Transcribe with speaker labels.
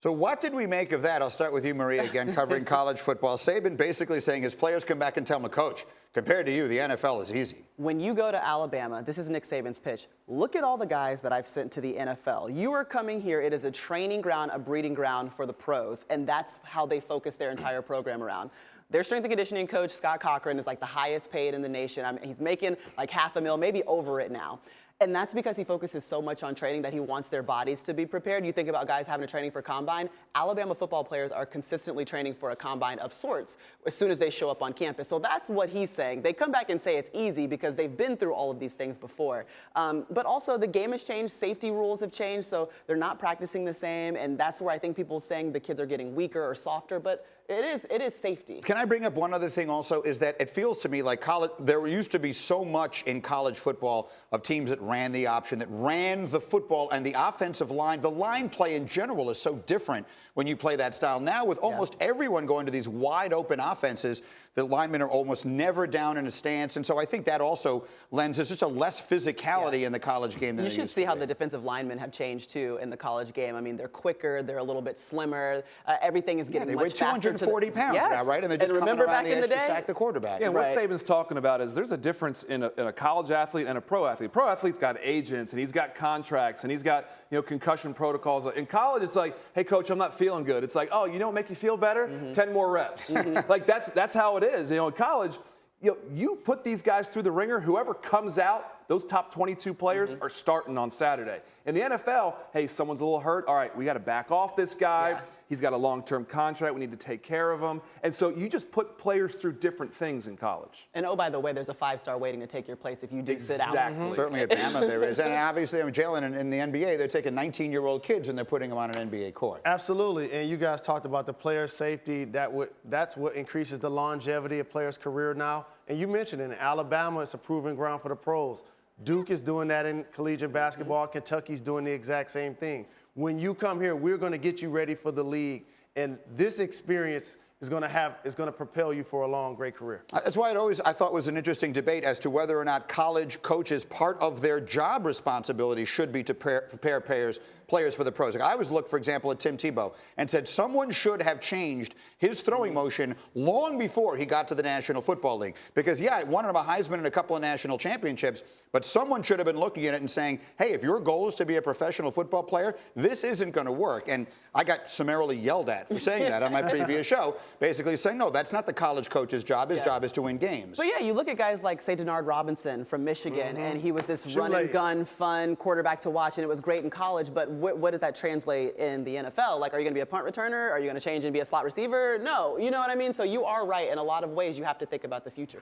Speaker 1: So what did we make of that? I'll start with you, Maria, again, covering college football. Saban basically saying his players come back and tell him, Coach, compared to you, the NFL is easy.
Speaker 2: When you go to Alabama, this is Nick Saban's pitch. Look at all the guys that I've sent to the NFL. You are coming here. It is a training ground, a breeding ground for the pros, and that's how they focus their entire program around. Their strength and conditioning coach, Scott Cochran, is like the highest paid in the nation. I mean, he's making like $500,000, maybe over it now. And that's because he focuses so much on training that he wants their bodies to be prepared. You think about guys having to training for combine. Alabama football players are consistently training for a combine of sorts as soon as they show up on campus. So that's what he's saying. They come back and say it's easy because they've been through all of these things before. But also the game has changed. Safety rules have changed. So they're not practicing the same. And that's where I think people are saying the kids are getting weaker or softer. But it is safety.
Speaker 1: Can I bring up one other thing also, is that it feels to me like college, there used to be so much in college football of teams that ran the option, that ran the football and the offensive line. The line play in general is so different when you play that style. Now with almost everyone going to these wide open offenses, the linemen are almost never down in a stance. And so I think that also lends us just a less physicality in the college game than
Speaker 2: you should see how the defensive linemen have changed too in the college game. I mean, they're quicker, they're a little bit slimmer. Everything is getting much faster.
Speaker 1: They weigh 240 pounds now, right? And they're just coming around the edge to sack the quarterback.
Speaker 3: Yeah, what Saban's talking about is there's a difference in a college athlete and a pro athlete. Pro athlete's got agents and he's got contracts and he's got concussion protocols. In college, it's like, hey, coach, I'm not feeling good. It's like, oh, you know what make you feel better? 10 more reps. Like that's how it is. In college, you put these guys through the ringer. Whoever comes out, those top 22 players are starting on Saturday. In the NFL, hey, someone's a little hurt. All right, we got to back off this guy. He's got a long-term contract. We need to take care of him. And so you just put players through different things in college.
Speaker 2: And oh, by the way, there's a 5-star waiting to take your place if you do sit out.
Speaker 1: Certainly at Bama there is. And obviously, Jalen, in the NBA, they're taking 19-year-old kids and they're putting them on an NBA court.
Speaker 4: Absolutely. And you guys talked about the player safety. That's what increases the longevity of players' career now. And you mentioned in Alabama, it's a proving ground for the pros. Duke is doing that in collegiate basketball. Kentucky's doing the exact same thing. When you come here, we're going to get you ready for the league. And this experience is going to propel you for a long, great career.
Speaker 1: That's why I thought was an interesting debate as to whether or not college coaches, part of their job responsibility should be to prepare players for the pros. Like I always looked, for example, at Tim Tebow and said someone should have changed his throwing motion long before he got to the National Football League. Because, yeah, it won him a Heisman and a couple of national championships, but someone should have been looking at it and saying, hey, if your goal is to be a professional football player, this isn't going to work. And I got summarily yelled at for saying that on my previous show, basically saying, no, that's not the college coach's job. His job is to win games.
Speaker 2: But, yeah, you look at guys like, say, Denard Robinson from Michigan, and he was this run-and-gun, fun quarterback to watch, and it was great in college, but what does that translate in the NFL? Like, are you going to be a punt returner? Are you going to change and be a slot receiver? No. You know what I mean? So you are right. In a lot of ways, you have to think about the future.